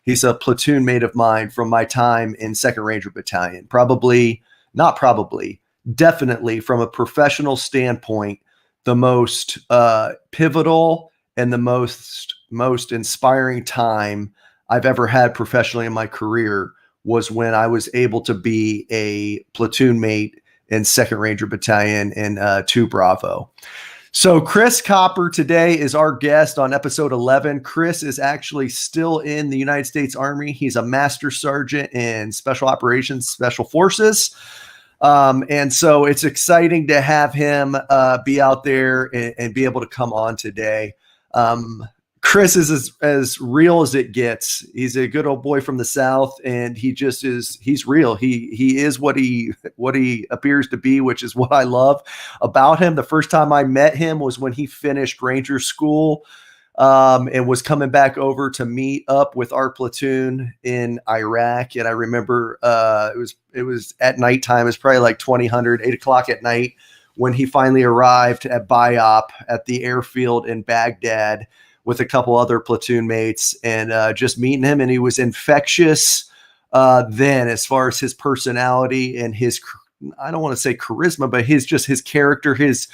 He's a platoon mate of mine from my time in 2nd Ranger Battalion. Definitely from a professional standpoint, the most pivotal and the most inspiring time I've ever had professionally in my career was when I was able to be a platoon mate in 2nd Ranger Battalion in 2 Bravo. So Chris Copper today is our guest on episode 11. Chris is actually still in the United States Army. He's a master sergeant in Special Operations, Special Forces. And so it's exciting to have him be out there and be able to come on today. Chris is as real as it gets. He's a good old boy from the South, and he's real. He is what he appears to be, which is what I love about him. The first time I met him was when he finished Ranger school, and was coming back over to meet up with our platoon in Iraq. And I remember, it was at nighttime. It was probably like 8 o'clock at night when he finally arrived at BIOP at the airfield in Baghdad with a couple other platoon mates, and just meeting him. And he was infectious then, as far as his personality and his, I don't want to say charisma, but his character, his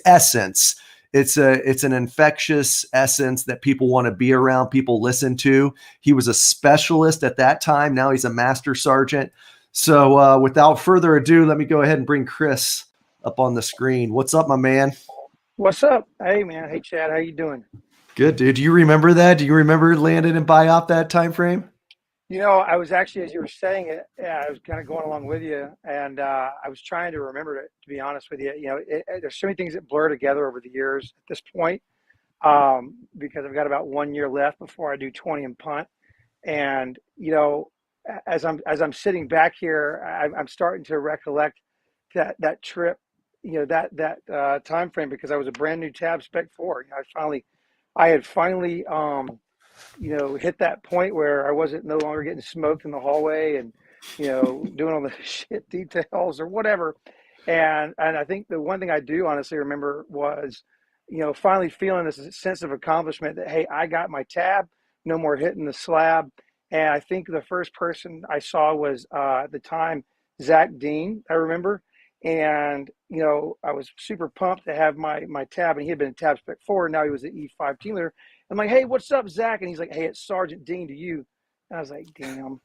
essence. It's an infectious essence that people want to be around, people listen to. He was a specialist at that time. Now he's a master sergeant. So without further ado, let me go ahead and bring Chris up on the screen. What's up, my man? What's up? Hey, man. Hey, Chad. How you doing? Good, dude. Do you remember that? Do you remember landing in BIOP that time frame? You know, I was actually, as you were saying it, I was kind of going along with you, and I was trying to remember it, to be honest with you. You know, there's so many things that blur together over the years at this point, because I've got about 1 year left before I do 20 and punt. And, you know, as I'm sitting back here, I'm starting to recollect that trip, you know, that time frame, because I was a brand new Tab Spec 4. You know, I had finally, you know, hit that point where I wasn't no longer getting smoked in the hallway and, you know, doing all the shit details or whatever. And I think the one thing I do honestly remember was, you know, finally feeling this sense of accomplishment that, hey, I got my tab, no more hitting the slab. And I think the first person I saw was at the time, Zach Dean, I remember. And, you know, I was super pumped to have my tab, and he had been a Tab Spec 4, and now he was the E5 team leader. I'm like, hey, what's up, Zach? And he's like, hey, it's Sergeant Dean to you. And I was like, damn.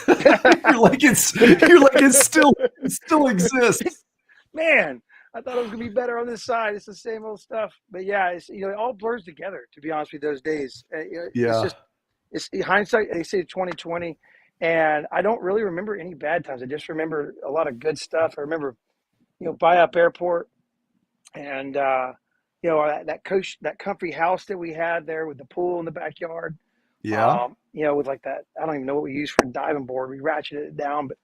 you're like it still exists. Man, I thought it was gonna be better on this side. It's the same old stuff. But yeah, it's, you know, it all blurs together, to be honest with you, those days. Yeah. It's hindsight, they say 2020, and I don't really remember any bad times. I just remember a lot of good stuff. I remember, you know, BIOP Airport, and you know, that comfy house that we had there with the pool in the backyard. Yeah. You know, with like that, I don't even know what we used for a diving board. We ratcheted it down, but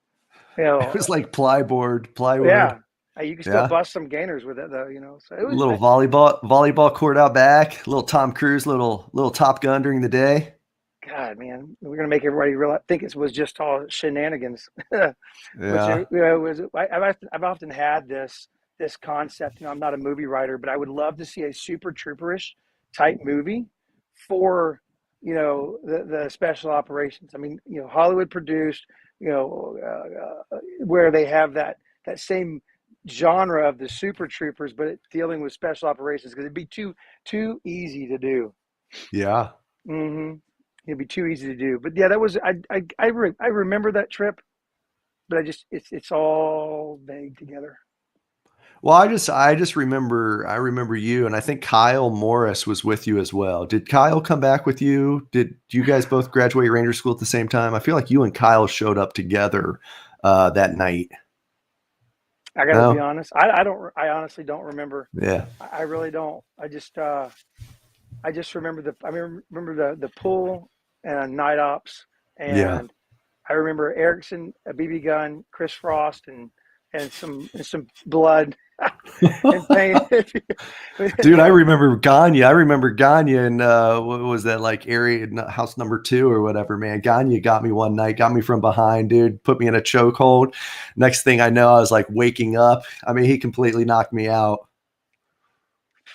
you know, It was like plywood. yeah, you can still bust some gainers with it though. You know, so it was a little volleyball court out back, little Tom Cruise, little Top Gun during the day. God, man, we're gonna make everybody think it was just all shenanigans. Yeah. Which, you know, I've often had this concept. You know, I'm not a movie writer, but I would love to see a super trooperish type movie for, you know, the special operations. I mean, you know, Hollywood produced, you know, where they have that same genre of the super troopers, but dealing with special operations, because it'd be too easy to do. Yeah. Mm-hmm. It'd be too easy to do. But yeah, that was I remember that trip, but it's all vague together. Well, I just remember you, and I think Kyle Morris was with you as well. Did Kyle come back with you? Did you guys both graduate Ranger School at the same time? I feel like you and Kyle showed up together that night. I gotta be honest. I honestly don't remember. Yeah. I really don't. I just remember the pool and night ops, and Yeah. I remember Erickson, a BB gun, Chris Frost, and some blood and pain. Dude, I remember Gagne. And what was that, like area house number 2 or whatever, man. Gagne got me one night, got me from behind, dude, put me in a chokehold. Next thing I know, I was like waking up. I mean, he completely knocked me out.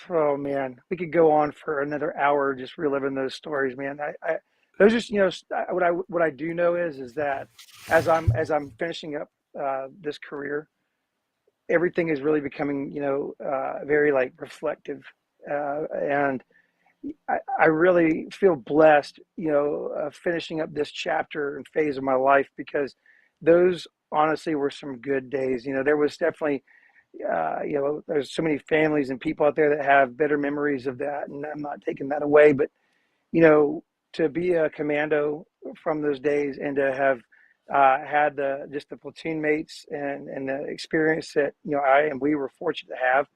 Oh man, we could go on for another hour just reliving those stories, man. those just, what I do know is that as I'm finishing up this career, everything is really becoming, very like reflective, and I really feel blessed, finishing up this chapter and phase of my life, because those honestly were some good days. There was definitely, there's so many families and people out there that have better memories of that, and I'm not taking that away. But you know, to be a commando from those days, and to have had the platoon mates and the experience that I and we were fortunate to have.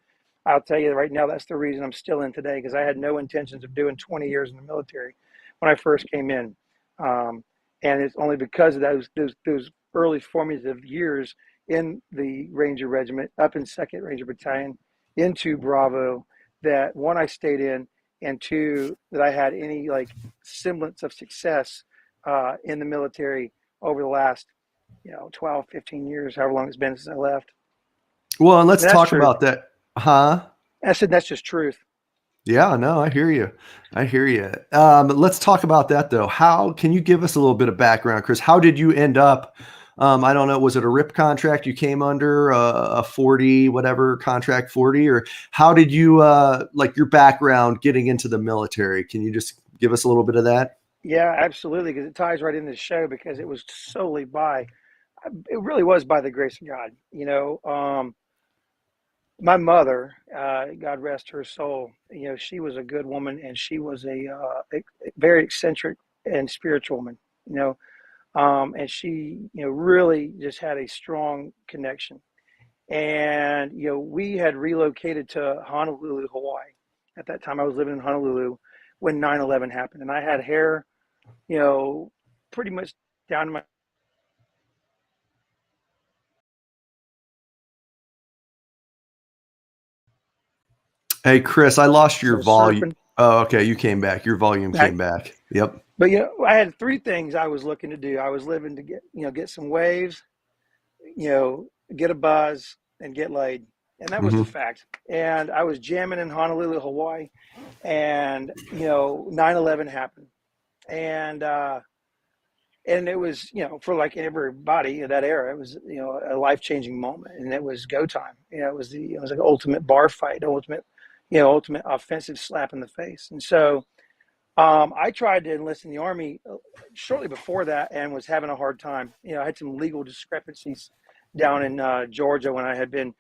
I'll tell you right now, that's the reason I'm still in today, because I had no intentions of doing 20 years in the military when I first came in, um, and it's only because of those early formative years in the Ranger Regiment, up in Second Ranger Battalion, into Bravo, that one, I stayed in, and two, that I had any like semblance of success in the military over the last 12, 15 years, however long it's been since I left. Well, and let's And that's talk truth. about that. Huh? I said that's just truth. Yeah, no, I hear you. I hear you. Let's talk about that though. How can you give us a little bit of background, Chris? How did you end up? I don't know. Was it a RIP contract you came under, a 40, whatever contract 40, or how did you, like your background getting into the military? Can you just give us a little bit of that? Yeah, absolutely, because it ties right into the show, because it was solely it really was by the grace of God. My mother, God rest her soul, she was a good woman, and she was a very eccentric and spiritual woman, and she, really just had a strong connection. And, we had relocated to Honolulu, Hawaii. At that time, I was living in Honolulu when 9/11 happened, and I had hair, you know, pretty much down to my Hey, Chris, I lost your volume. surfing. Oh, okay. You came back. Your volume Right? came back. Yep. But I had three things I was looking to do. I was living to get some waves, get a buzz, and get laid, and that was a Hmm. fact. And I was jamming in Honolulu, Hawaii, and 9/11 happened, and it was, for like everybody in that era, it was, a life changing moment, and it was go time. It was like ultimate bar fight, ultimate offensive slap in the face. And so I tried to enlist in the Army shortly before that, and was having a hard time. I had some legal discrepancies down in Georgia when I had been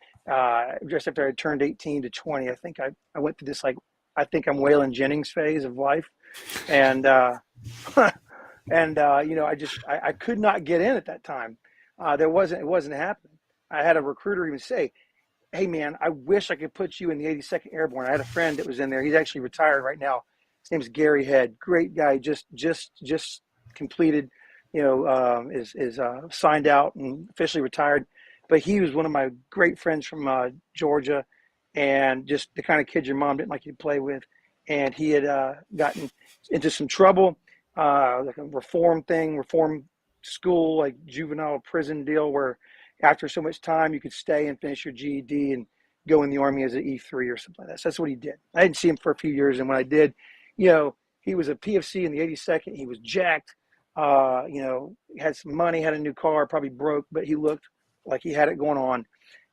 just after I turned 18 to 20. I think I went through this, like, I think I'm Waylon Jennings phase of life, and and I could not get in at that time. It wasn't happening. I had a recruiter even say, "Hey man, I wish I could put you in the 82nd Airborne." I had a friend that was in there. He's actually retired right now. His name's Gary Head. Great guy. Just completed, is signed out and officially retired. But he was one of my great friends from Georgia, and just the kind of kid your mom didn't like you to play with. And he had gotten into some trouble, like a reform school, like juvenile prison deal, where after so much time you could stay and finish your GED and go in the Army as an E3 or something like that. So that's what he did. I didn't see him for a few years, and when I did, he was a PFC in the 82nd. He was jacked, had some money, had a new car, probably broke, but he looked like he had it going on.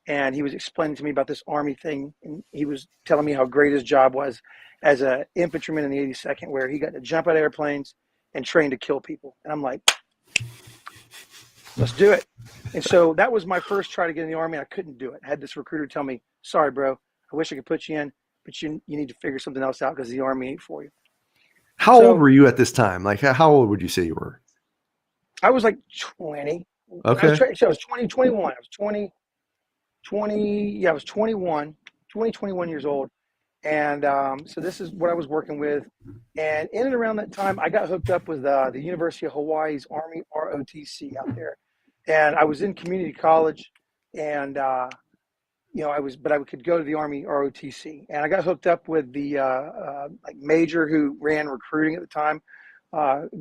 And he was explaining to me about this Army thing, and he was telling me how great his job was as an infantryman in the 82nd, where he got to jump out of airplanes and train to kill people. And I'm like, let's do it. And so that was my first try to get in the Army. I couldn't do it. I had this recruiter tell me, "Sorry, bro, I wish I could put you in, but you need to figure something else out, because the Army ain't for you." How old So were you at this time? Like, how old would you say you were? I was like 20. Okay. I was 20, 21. I was 20, 20. Yeah, I was 21, 20, 21 years old. And so this is what I was working with. And in and around that time, I got hooked up with the University of Hawaii's Army ROTC out there. And I was in community college, and but I could go to the Army ROTC, and I got hooked up with the like major who ran recruiting at the time.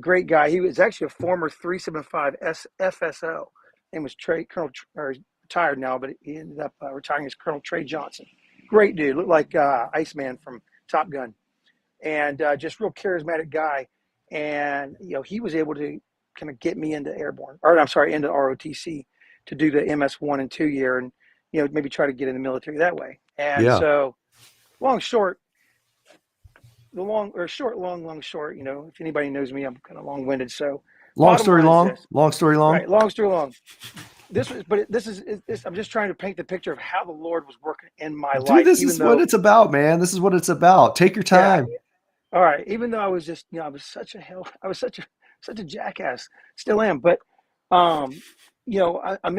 Great guy. He was actually a former 375 FSO. Name was Colonel, or retired now, but he ended up retiring as Colonel Trey Johnson. Great dude, looked like Iceman from Top Gun, and just real charismatic guy. and he was able to kind of get me into airborne, or I'm sorry, into ROTC to do the MS1 and 2 year, and maybe try to get in the military that way. And Yeah. so, long short, long short. If anybody knows me, I'm kind of long winded. So, Long bottom story line is long. this, Long story long. right? Long story long. This is I'm just trying to paint the picture of how the Lord was working in my Dude, life, this even is what though, it's about, man. This is what it's about. Take your yeah, time. all right, even though I was just, I was such a jackass, still am. But, I'm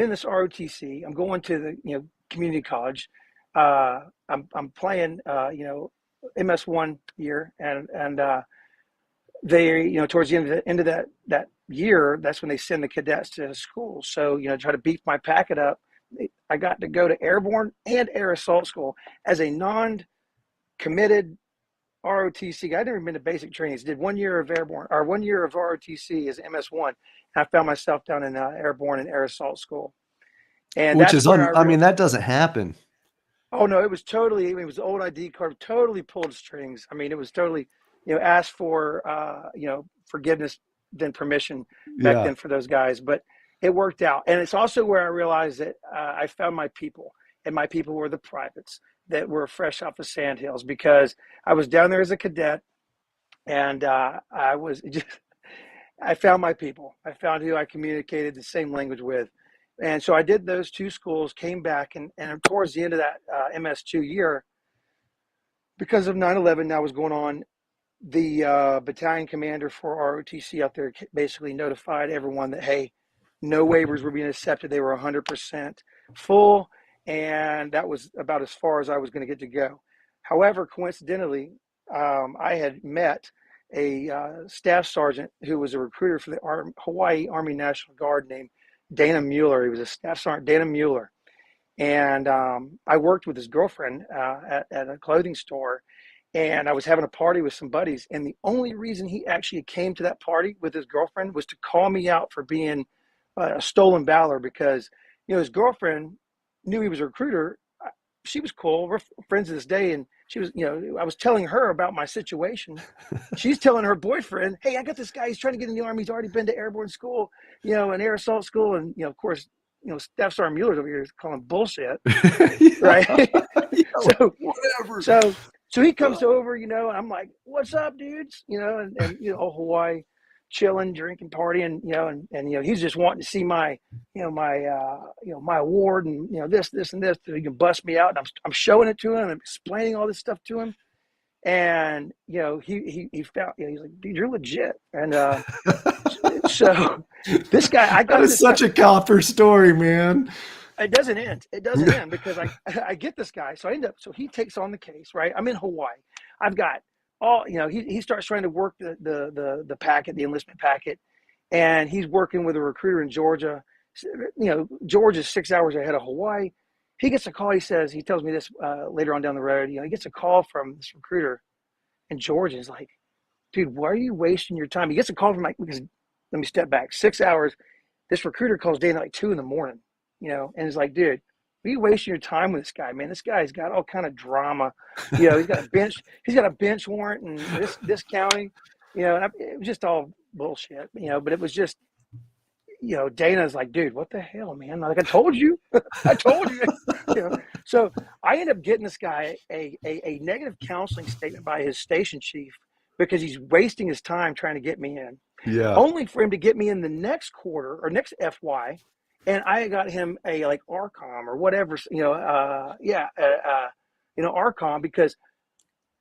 in this ROTC. I'm going to the, community college. I'm playing, MS1 year, and they, towards the end of that year, that's when they send the cadets to school. So, try to beef my packet up. I got to go to airborne and air assault school as a non-committed ROTC. I never been to basic trainings. Did 1 year of airborne, or 1 year of ROTC as MS1. And I found myself down in airborne and air assault school, and Which that's is where I I real. mean, that doesn't happen. Oh no, it was totally. It was the old ID card. Totally pulled strings. I mean, it was totally. Asked for forgiveness than permission back Yeah. then for those guys, but it worked out. And it's also where I realized that I found my people, and my people were the privates that were fresh off the sandhills, because I was down there as a cadet. And I was just, I found my people. I found who I communicated the same language with. And so I did those two schools, came back, and towards the end of that MS2 year, because of 9/11 that was going on, the battalion commander for ROTC out there basically notified everyone that, hey, no waivers were being accepted. They were 100% full, and that was about as far as I was going to get to go. However, coincidentally, I had met a staff sergeant who was a recruiter for the Hawaii Army National Guard named Dana Mueller. He was a staff sergeant, Dana Mueller. And I worked with his girlfriend at a clothing store, and I was having a party with some buddies. And the only reason he actually came to that party with his girlfriend was to call me out for being a stolen valor, because his girlfriend knew he was a recruiter. She was cool. We're friends to this day, and she was, I was telling her about my situation. She's telling her boyfriend, "Hey, I got this guy. He's trying to get in the army. He's already been to airborne school, and air assault school." And of course, Staff Sergeant Mueller's over here calling bullshit, Yeah. right? Yeah, so, whatever. so, so he comes over, and I'm like, "What's up, dudes?" And Hawaii, chilling, drinking, partying, and he's just wanting to see my, my award, and this, and this, so he can bust me out. And I'm showing it to him. I'm explaining all this stuff to him, and he found, he's like, "Dude, you're legit." And so this guy, I That got is this guy. such a copper story, man. It doesn't end. It doesn't end, because I get this guy. So so he takes on the case, right? I'm in Hawaii. I've got all, he starts trying to work the packet, the enlistment packet, and he's working with a recruiter in Georgia. Georgia's 6 hours ahead of Hawaii. He gets a call. He tells me this later on down the road. He gets a call from this recruiter in Georgia. He's like, "Dude, why are you wasting your time?" He gets a call from, because, let me step back, 6 hours. This recruiter calls Dana like 2 a.m, and is like, "Dude, are you wasting your time with this guy, man? This guy's got all kind of drama. He's got a bench warrant in this county, and it was just all bullshit, but it was just, Dana's like, "Dude, what the hell, man? Like, I told you, I told you." So I end up getting this guy a negative counseling statement by his station chief, because he's wasting his time trying to get me in, Yeah. only for him to get me in the next quarter or next FY. And I got him a like RCOM or whatever, RCOM, because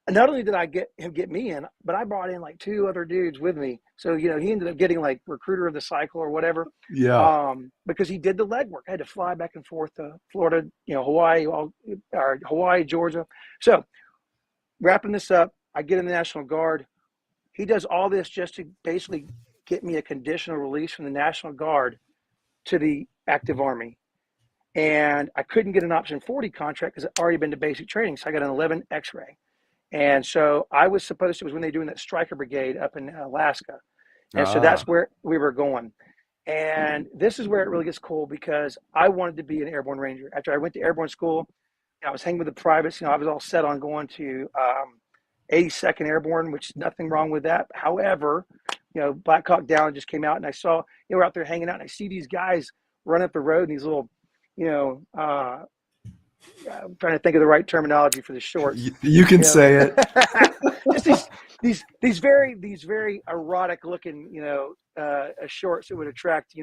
not only did I get me in, but I brought in like 2 other dudes with me. So, he ended up getting like recruiter of the cycle or whatever, Yeah. because he did the legwork. I had to fly back and forth to Florida, Hawaii, or Hawaii, Georgia. So wrapping this up, I get in the National Guard. He does all this just to basically get me a conditional release from the National Guard to the active Army. And I couldn't get an option 40 contract because I'd already been to basic training. So I got an 11 X-ray. And so I was supposed to, it was when they were doing that Stryker Brigade up in Alaska. And so that's Ah. where we were going. And this is where it really gets cool, because I wanted to be an airborne ranger. After I went to airborne school, I was hanging with the privates. I was all set on going to 82nd Airborne, which is nothing wrong with that. However, Black Hawk Down just came out, and I saw they were out there hanging out, and I see these guys run up the road in these little, I'm trying to think of the right terminology for the shorts. You can say it. Just these very erotic looking, shorts that would attract,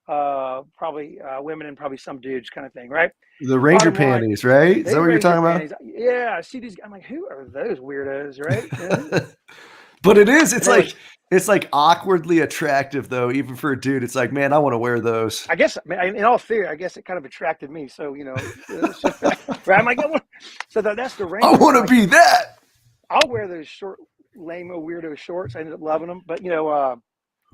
probably women and probably some dudes, kind of thing, right? The Ranger panties, right? Is that what you're talking about? Yeah, I see these. I'm like, who are those weirdos, right? But it is. It's like awkwardly attractive, though. Even for a dude, it's like, man, I want to wear those. I guess, in all theory, I guess it kind of attracted me. So right? I'm like, so that's the Ranger. I want to be that. I'll wear those short, lame, weirdo shorts. I ended up loving them, but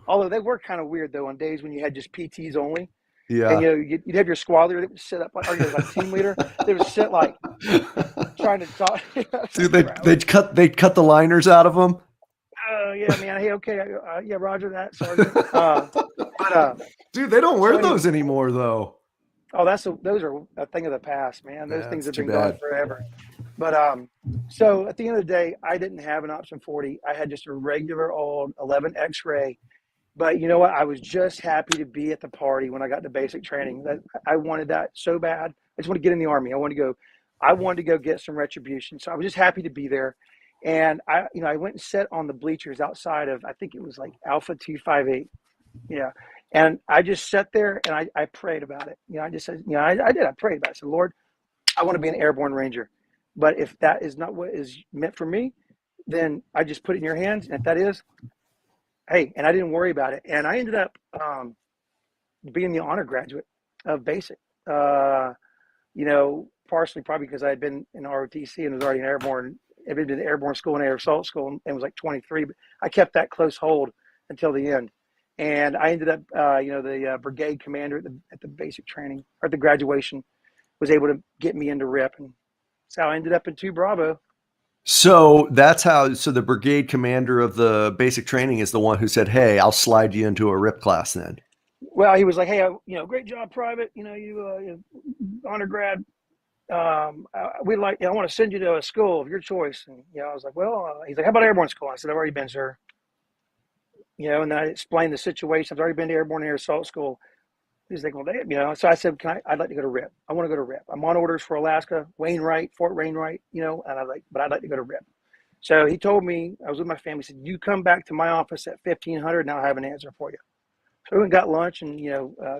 although they were kind of weird though on days when you had just PTs only. Yeah. And you'd have your squad leader that would sit up, or like team leader. They would sit like trying to talk. Dude, they'd cut the liners out of them. Yeah, man. Hey, okay. Yeah, Roger that. Sergeant. Dude, they don't wear those anymore, though. Oh, those are a thing of the past, man. Those things have been gone forever. But so at the end of the day, I didn't have an option 40. I had just a regular old 11 X-ray. But you know what? I was just happy to be at the party when I got to basic training. I wanted that so bad. I just want to get in the Army. I wanted to go get some retribution. So I was just happy to be there. And I went and sat on the bleachers outside of, I think it was like Alpha 258. Yeah. And I just sat there and I prayed about it. I just said, I did. I prayed about it. I said, Lord, I want to be an airborne ranger. But if that is not what is meant for me, then I just put it in your hands. And if that is, hey, and I didn't worry about it. And I ended up being the honor graduate of basic, partially probably because I had been in ROTC and was already an airborne. I'd been to the airborne school and air assault school and was like 23, but I kept that close hold until the end. And I ended up, the brigade commander at the basic training or at the graduation was able to get me into RIP. And that's how I ended up in 2 Bravo. So so the brigade commander of the basic training is the one who said, hey, I'll slide you into a RIP class then. Well, he was like, hey, great job, private. You honor grad. I want to send you to a school of your choice. And, I was like, well, he's like, how about airborne school? I said, I've already been, sir. And then I explained the situation. I've already been to airborne air assault school. He's like, well, so I said, I'd like to go to RIP. I want to go to RIP. I'm on orders for Alaska, Fort Wainwright, and but I'd like to go to RIP. So he told me, I was with my family, he said, you come back to my office at 1500 and I'll have an answer for you. So we went and got lunch in,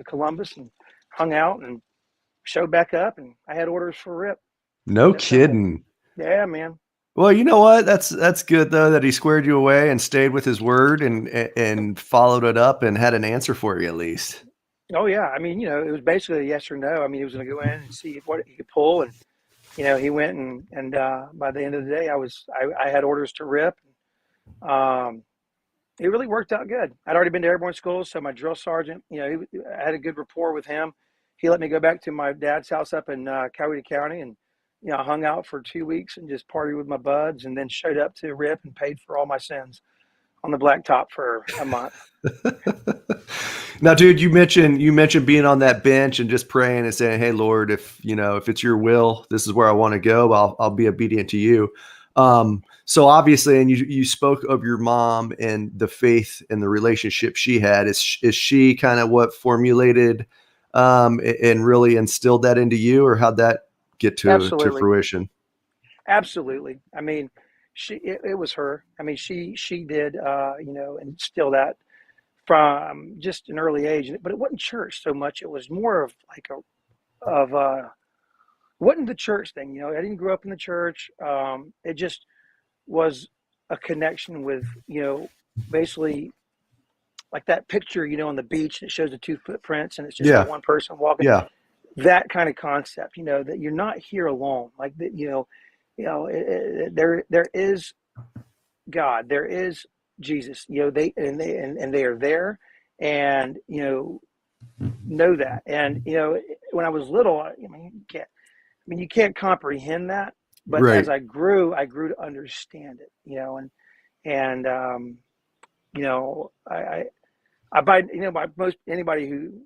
Columbus and hung out and showed back up and I had orders for RIP. No kidding. Yeah, man. Well, you know what? That's good though, that he squared you away and stayed with his word and followed it up and had an answer for you at least. Oh yeah. I mean, it was basically a yes or no. I mean, he was going to go in and see what he could pull. And, he went and by the end of the day, I had orders to RIP. It really worked out good. I'd already been to airborne school. So my drill sergeant, I had a good rapport with him. He let me go back to my dad's house up in Coweta County and, I hung out for 2 weeks and just partied with my buds and then showed up to RIP and paid for all my sins on the blacktop for a month. Now, dude, you mentioned being on that bench and just praying and saying, hey, Lord, if it's your will, this is where I want to go. I'll be obedient to you. So obviously, and you spoke of your mom and the faith and the relationship she had. Is she kind of what formulated and really instilled that into you, or how'd that get to fruition? Absolutely. I mean, it was her. I mean, she did, instill that from just an early age, but it wasn't church so much. It was more of like wasn't the church thing. I didn't grow up in the church. It just was a connection with, basically like that picture, on the beach that shows the 2 footprints and it's just that one person walking. Yeah. That kind of concept, that you're not here alone. Like that, there is God, there is Jesus. They are there, and know that. And when I was little, you can't comprehend that. But right. As I grew to understand it. By most anybody who.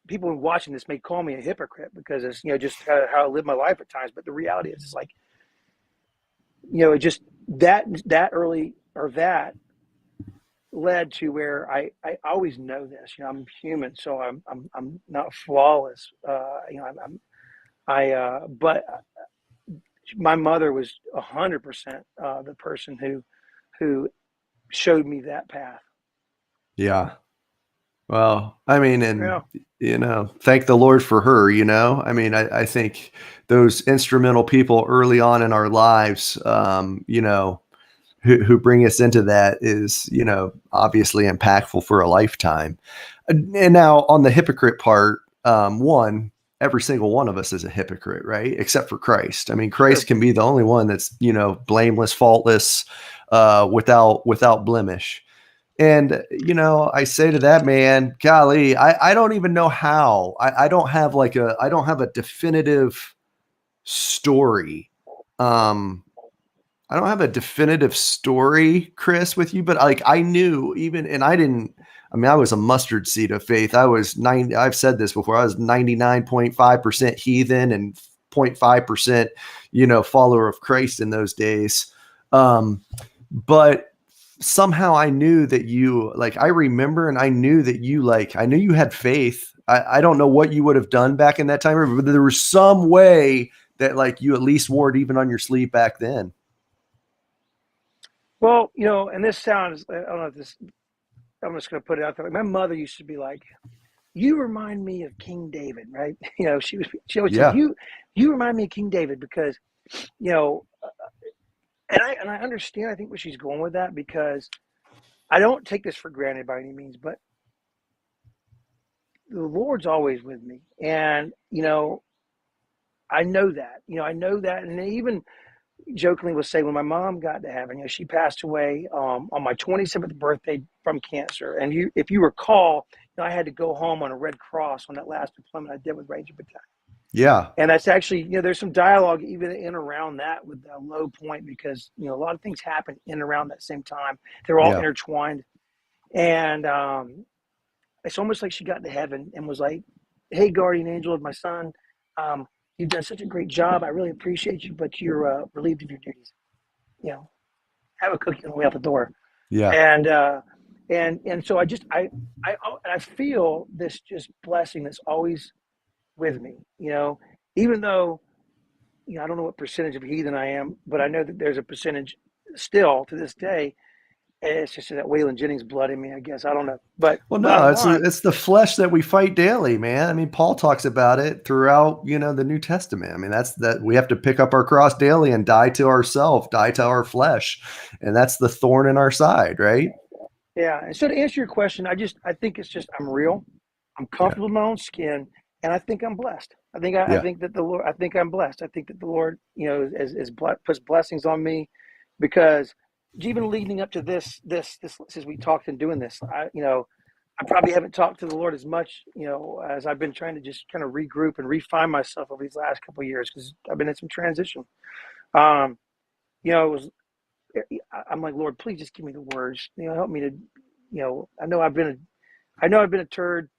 People watching this may call me a hypocrite because it's, just how I live my life at times. But the reality is, it's like, just that early or that led to where I always know this. You know, I'm human, so I'm not flawless. You know, but my mother was 100% the person who showed me that path. Yeah. Well, I mean, and Yeah. thank the Lord for her, I mean, I think those instrumental people early on in our lives, who bring us into that is, obviously impactful for a lifetime. And now on the hypocrite part, one, every single one of us is a hypocrite, right? Except for Christ. I mean, Sure. Christ can be the only one that's, blameless, faultless, without blemish. And, I say to that man, golly, I don't even know how. I don't have I don't have a definitive story. I don't have a definitive story, Chris, with you, but like I knew even, and I didn't, I mean, I was a mustard seed of faith. I've said this before, I was 99.5% heathen and 0.5%, follower of Christ in those days. But somehow I knew that I remember, and I knew that I knew you had faith. I don't know what you would have done back in that time, but there was some way that you at least wore it even on your sleeve back then. Well, and this sounds, I don't know if this, I'm just going to put it out there. Like my mother used to be like, you remind me of King David, right? She always said, Yeah. you remind me of King David because, you know, and I understand, I think where she's going with that, because I don't take this for granted by any means, but the Lord's always with me. And, I know that, and they even jokingly will say when my mom got to heaven, she passed away on my 27th birthday from cancer. And if you recall, I had to go home on a Red Cross on that last deployment I did with Ranger Battalion. Yeah. And that's actually, there's some dialogue even in around that with that low point, because, a lot of things happen in around that same time. They're all intertwined. And it's almost like she got to heaven and was like, hey, guardian angel of my son, you've done such a great job. I really appreciate you, but you're relieved of your duties. Have a cookie on the way out the door. Yeah. And so I feel this just blessing that's always with me, even though, I don't know what percentage of heathen I am, but I know that there's a percentage still to this day. And it's just that Waylon Jennings blood in me, I guess. I don't know. But Well, no, bottom it's line, it's the flesh that we fight daily, man. I mean, Paul talks about it throughout, the New Testament. I mean, that's that we have to pick up our cross daily and die to ourselves, die to our flesh. And that's the thorn in our side, right? yeah. And so to answer your question, I think it's just I'm real. I'm Yeah. comfortable in my own skin, and I think I'm blessed. I Yeah. think that the Lord. I think I'm blessed. I think that the Lord, puts blessings on me, because even leading up to this as we talked and doing this, I probably haven't talked to the Lord as much, as I've been trying to just kind of regroup and refine myself over these last couple of years, because I've been in some transition. Um, it was. I'm like, Lord, please just give me the words. Help me to. I know I've been a turd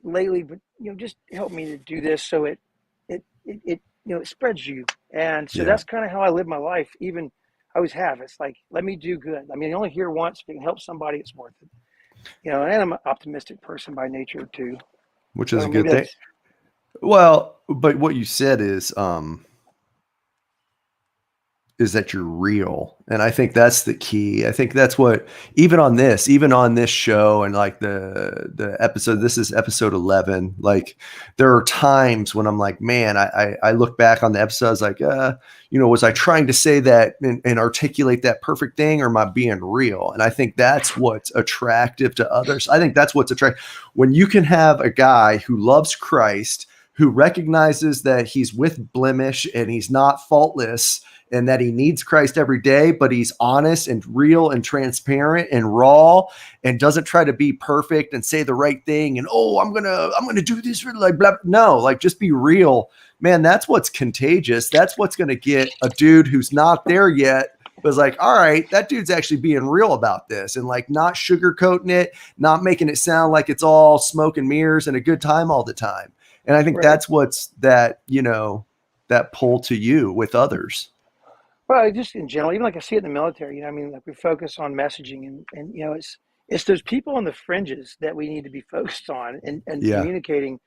lately, but just help me to do this so it spreads you. And so Yeah. that's kind of how I live my life. Even I always have. It's like, let me do good. I mean, I only here once. If you can help somebody, it's worth it. And I'm an optimistic person by nature too. Which is So a maybe good thing. that's Well, but what you said is that you're real. And I think that's the key. I think that's what, even on this show, and like the episode, this is episode 11. Like there are times when I'm like, man, I look back on the episode, I was like, was I trying to say that and articulate that perfect thing, or am I being real? And I think that's what's attractive to others. I think that's what's attractive when you can have a guy who loves Christ, who recognizes that he's with blemish and he's not faultless, and that he needs Christ every day, but he's honest and real and transparent and raw, and doesn't try to be perfect and say the right thing. And, I'm going to do this for like, blah. No, like just be real, man. That's what's contagious. That's what's going to get a dude who's not there yet, was like, all right, that dude's actually being real about this, and like not sugarcoating it, not making it sound like it's all smoke and mirrors and a good time all the time. And I think right. that's what's that pull to you with others. Well, just in general, even like I see it in the military, I mean, like we focus on messaging and it's those people on the fringes that we need to be focused on and Yeah. communicating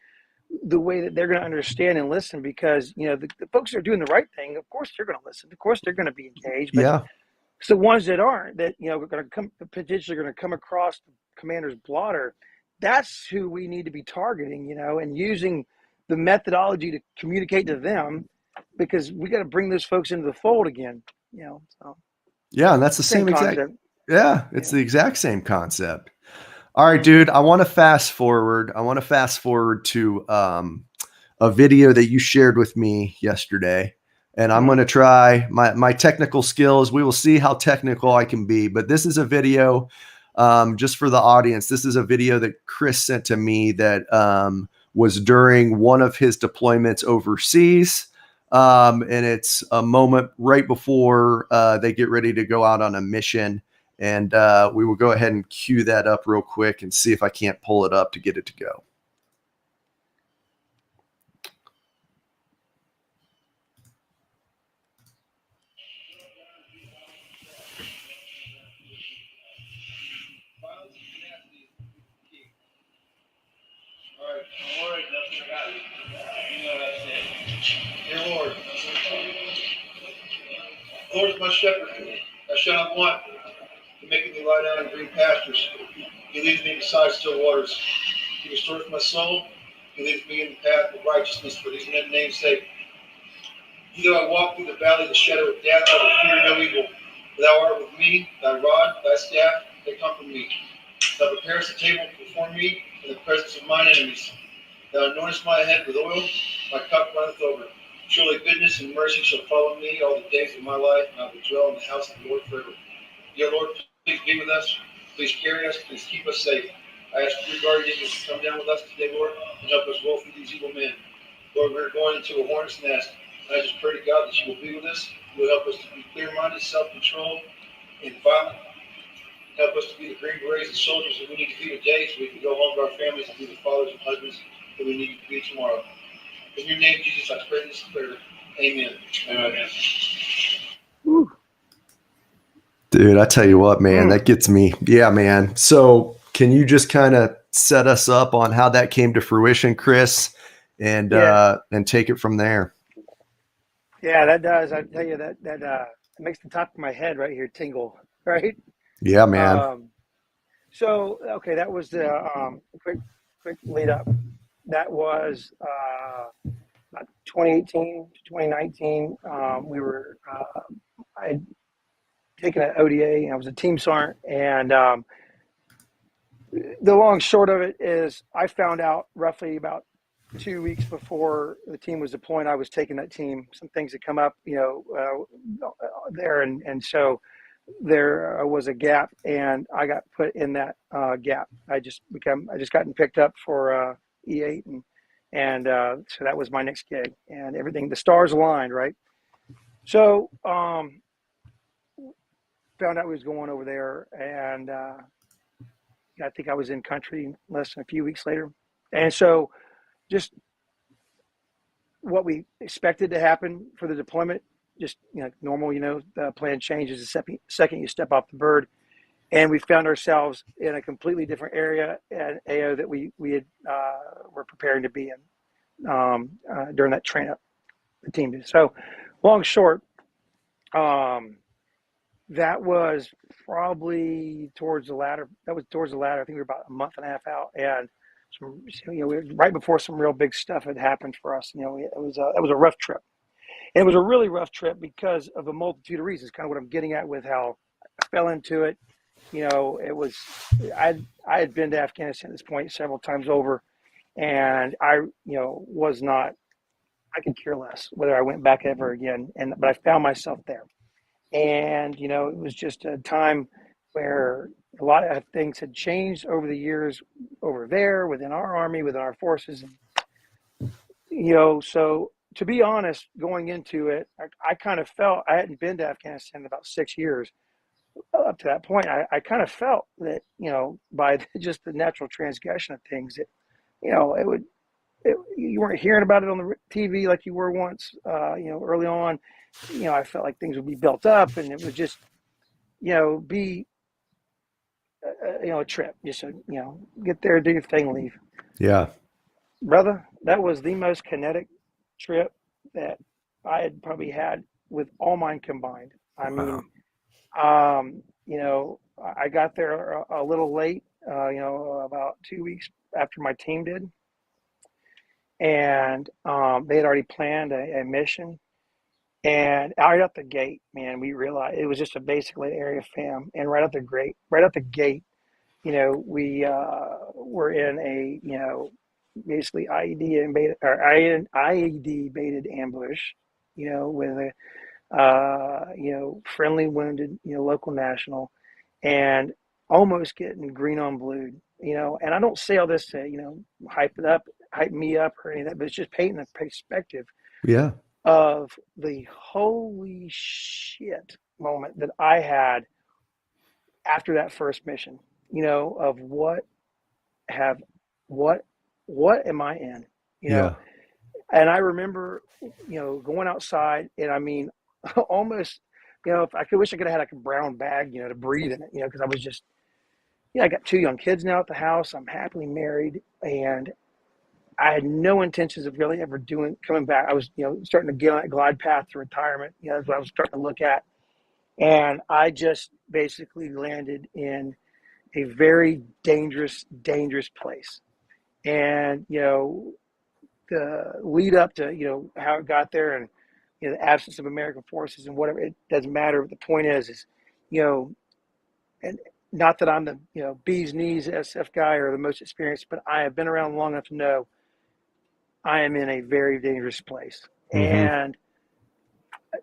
the way that they're going to understand and listen because, the folks that are doing the right thing, of course they're going to listen. Of course they're going to be engaged, but Yeah. it's the ones that aren't that, are going to come potentially going to come across the commander's blotter. That's who we need to be targeting, and using the methodology to communicate to them because we got to bring those folks into the fold again, so Yeah. And that's the same same exact. concept. Yeah. It's Yeah. the exact same concept. All right, dude. I want to fast forward. To a video that you shared with me yesterday. And I'm going Hmm. to try my technical skills. We will see how technical I can be. But this is a video, just for the audience. This is a video that Chris sent to me that was during one of his deployments overseas. And it's a moment right before they get ready to go out on a mission. And we will go ahead and cue that up real quick and see if I can't pull it up to get it to go. All right, nothing I got. You know that's it. Dear Lord, Lord is my shepherd. I shall not want. He maketh me lie down in green pastures. He leads me beside still waters. He restores my soul. He leads me in the path of righteousness for his name's sake. Though I walk through the valley of the shadow of death, I will fear no evil. For thou art with me, thy rod, thy staff, they comfort me. Thou preparest a table before me in the presence of mine enemies. Thou anointest my head with oil, my cup runneth over. Surely goodness and mercy shall follow me all the days of my life, and I will dwell in the house of the Lord forever. Dear Lord, please be with us. Please carry us. Please keep us safe. I ask for your guardian angels to come down with us today, Lord, and help us roll through these evil men. Lord, we're going into a hornet's nest. And I just pray to God that you will be with us. You will help us to be clear-minded, self-controlled, and violent. Help us to be the Green Berets and soldiers that we need to be today so we can go home to our families and be the fathers and husbands that we need to be tomorrow. In your name, Jesus, I pray this prayer. Amen. Amen. Whew. Dude, I tell you what, man, Mm. that gets me. Yeah, man. So can you just kind of set us up on how that came to fruition, Chris, Yeah. and take it from there? Yeah, that does. I tell you that it makes the top of my head right here tingle, right? Yeah, man. Um, so okay, that was the quick lead up. That was about 2018 to 2019. We were I had taken an ODA and I was a team sergeant, and the long short of it is I found out roughly about 2 weeks before the team was deploying. I was taking that team. Some things had come up, there, and so there was a gap, and I got put in that gap. I just gotten picked up for E8, and so that was my next gig, and everything. The stars aligned, right? So found out what was going over there, and I think I was in country less than a few weeks later, and so just what we expected to happen for the deployment, just normal. The plan changes the second you step off the bird, and we found ourselves in a completely different area at AO that we had were preparing to be in during that train up the team did. So, long short, um, that was probably towards the latter. That was towards the latter. I think we were about a month and a half out, and we were right before some real big stuff had happened for us. It was a rough trip. And it was a really rough trip because of a multitude of reasons. Kind of what I'm getting at with how I fell into it. It was I had been to Afghanistan at this point several times over, and I was not. I could care less whether I went back ever again. But I found myself there, and it was just a time where a lot of things had changed over the years over there within our army, within our forces. So to be honest, going into it, I kind of felt I hadn't been to Afghanistan in about 6 years. Up to that point, I kind of felt that, by just the natural transgression of things, it would, you weren't hearing about it on the TV like you were once, early on. I felt like things would be built up, and it would just, be, a trip. Just, get there, do your thing, leave. Yeah. Brother, that was the most kinetic trip that I had probably had with all mine combined. I Wow. mean, I got there a little late, about 2 weeks after my team did. And they had already planned a mission. And right out the gate, man, we realized it was just a basically area fam. And right out the gate, we were in a, basically IED and baited, or IED baited ambush, with a, friendly wounded, local national, and almost getting green on blue, and I don't say all this to, hype me up or any of that, but it's just painting a perspective Yeah. of the holy shit moment that I had after that first mission, of have, what, what am I in, you know, Yeah. and I remember, going outside, and I mean, almost, if I could wish I could have had like a brown bag, to breathe in it, because I was just, I got 2 young kids now at the house. I'm happily married, and I had no intentions of really ever coming back. I was, starting to get on that glide path to retirement. That's what I was starting to look at. And I just basically landed in a very dangerous, dangerous place. And, the lead up to, how it got there, and, the absence of American forces and whatever, it doesn't matter. The point is, you know, and not that I'm the, bee's knees SF guy or the most experienced, but I have been around long enough to know I am in a very dangerous place. Mm-hmm. And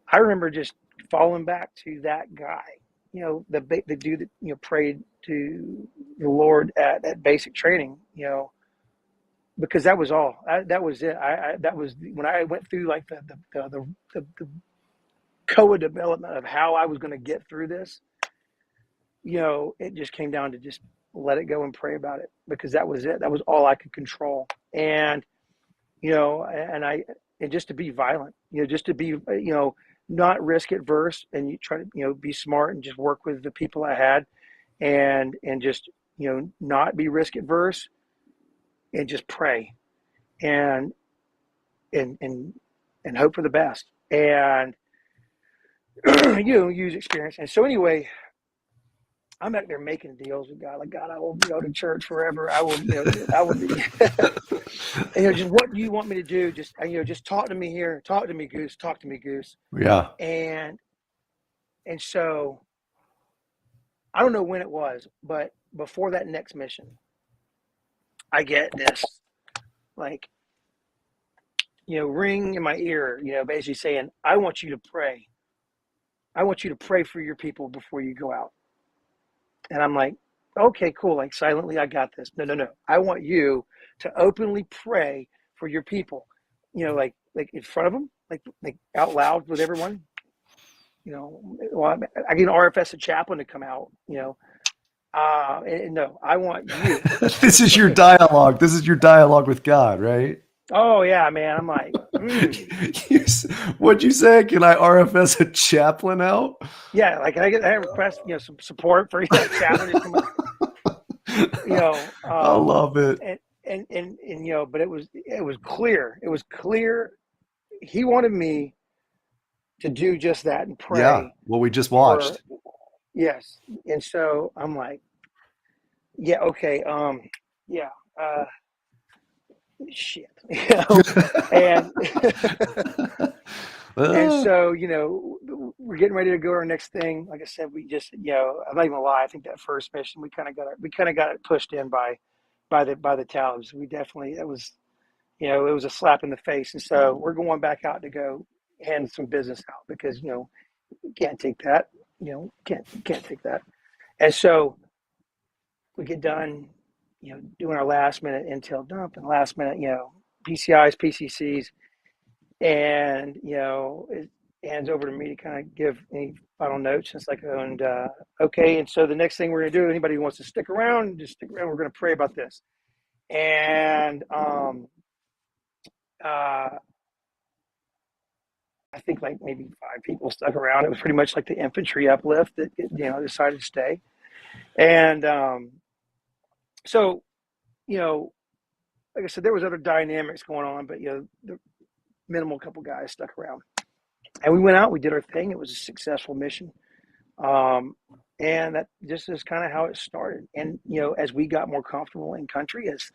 I remember just falling back to that guy, the dude that, prayed to the Lord at basic training, because that was all. That was it. That was when I went through like the COA development of how I was going to get through this. It just came down to just let it go and pray about it, because that was it. That was all I could control. And and just to be violent, just to be, not risk adverse, and you try to, be smart and just work with the people I had, and just, not be risk adverse, and just pray, and and and and hope for the best, and use experience. And so anyway, I'm back there making deals with God. Like, God, I will go to church forever. I will, I will be. And, just what do you want me to do? Just, just talk to me here. Talk to me, Goose. Talk to me, Goose. Yeah. And so I don't know when it was, but before that next mission, I get this, like, ring in my ear, basically saying, I want you to pray. I want you to pray for your people before you go out. And I'm like, okay, cool. Like, silently, I got this. No. I want you to openly pray for your people, like in front of them, like out loud with everyone. Well, I get an RFS a chaplain to come out, and no, I want you. This is your dialogue. This is your dialogue with God, right? Oh yeah, man. I'm like, What'd you say? Can I RFS a chaplain out? yeah. Like, I request, some support for chaplain to come out. I love it. And but it was clear. It was clear. He wanted me to do just that and Yeah. pray. What we just watched. Yes. And so I'm like, yeah, okay, yeah, shit, and and so, we're getting ready to go to our next thing. Like I said, we just, I'm not even gonna lie. I think that first mission, we kind of got it pushed in by the Talibs. We definitely, it was, it was a slap in the face. And so we're going back out to go hand some business out, because, you can't take that, can't take that. And so we get done, doing our last minute intel dump, and last minute, PCIs, PCCs, and, it hands over to me to kind of give any final notes. And it's like, and okay. And so the next thing we're going to do, anybody who wants to stick around, just stick around. We're going to pray about this. And I think like maybe 5 people stuck around. It was pretty much like the infantry uplift that, decided to stay. And so, like I said, there was other dynamics going on, but, the minimal couple guys stuck around. And we went out, we did our thing. It was a successful mission. And that just is kind of how it started. And, as we got more comfortable in country, as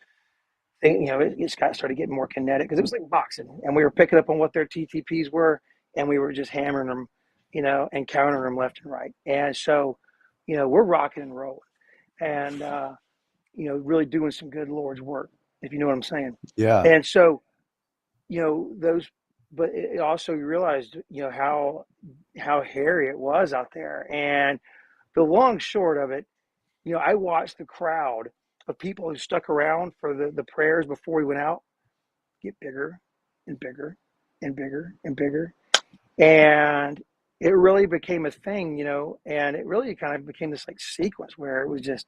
it just started getting more kinetic, because it was like boxing, and we were picking up on what their TTPs were, and we were just hammering them, and countering them left and right. And so, we're rocking and rolling, and really doing some good Lord's work, if you know what I'm saying. Yeah. And so, but it also, you realized, how hairy it was out there. And the long short of it, I watched the crowd of people who stuck around for the prayers before we went out get bigger and bigger and bigger and bigger. And it really became a thing, and it really kind of became this like sequence where it was just,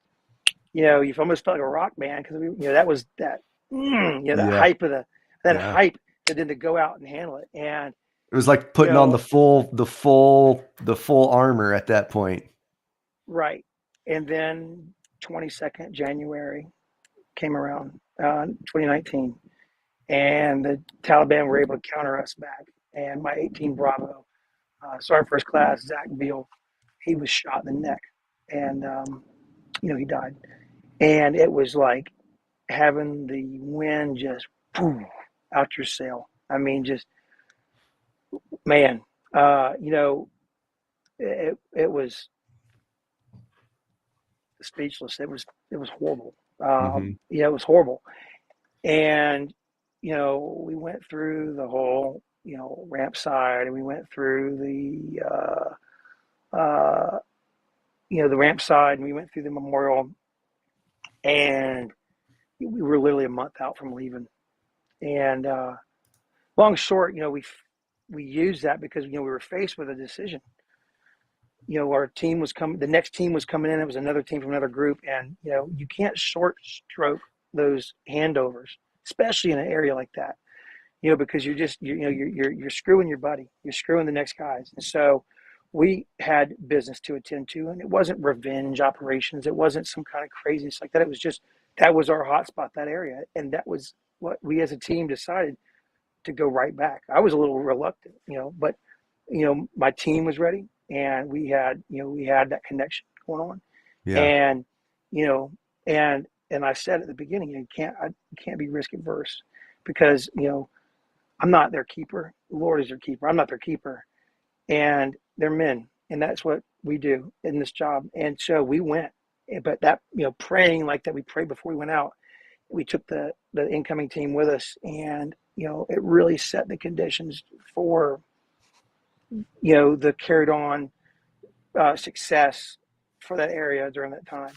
you almost felt like a rock band, because that was that, that hype of that hype, and then to go out and handle it. And it was like putting on the full armor at that point. Right. And then 22nd January came around, 2019, and the Taliban were able to counter us back. And my 18 Bravo, Sergeant First Class Zach Beal, he was shot in the neck, and he died. And it was like having the wind just boom, out your sail. I mean, just, man, it was speechless. It was horrible. It was horrible. And, we went through the whole, ramp side, and we went through the ramp side, and we went through the memorial, and we were literally a month out from leaving. And long short, we used that because, we were faced with a decision. Our team was coming, the next team was coming in. It was another team from another group. And, you can't short stroke those handovers, especially in an area like that, because you're just, you're screwing your buddy, you're screwing the next guys. And so we had business to attend to, and it wasn't revenge operations. It wasn't some kind of craziness like that. It was just, that was our hot spot, that area. And that was what we as a team decided to go right back. I was a little reluctant, but, my team was ready, and we had that connection going on. Yeah. And, and I said at the beginning, you can't be risk averse, because, I'm not their keeper. The Lord is their keeper. I'm not their keeper, and they're men. And that's what we do in this job. And so we went, but that, praying like that, we prayed before we went out. We took the incoming team with us, and, it really set the conditions for, the carried on success for that area during that time.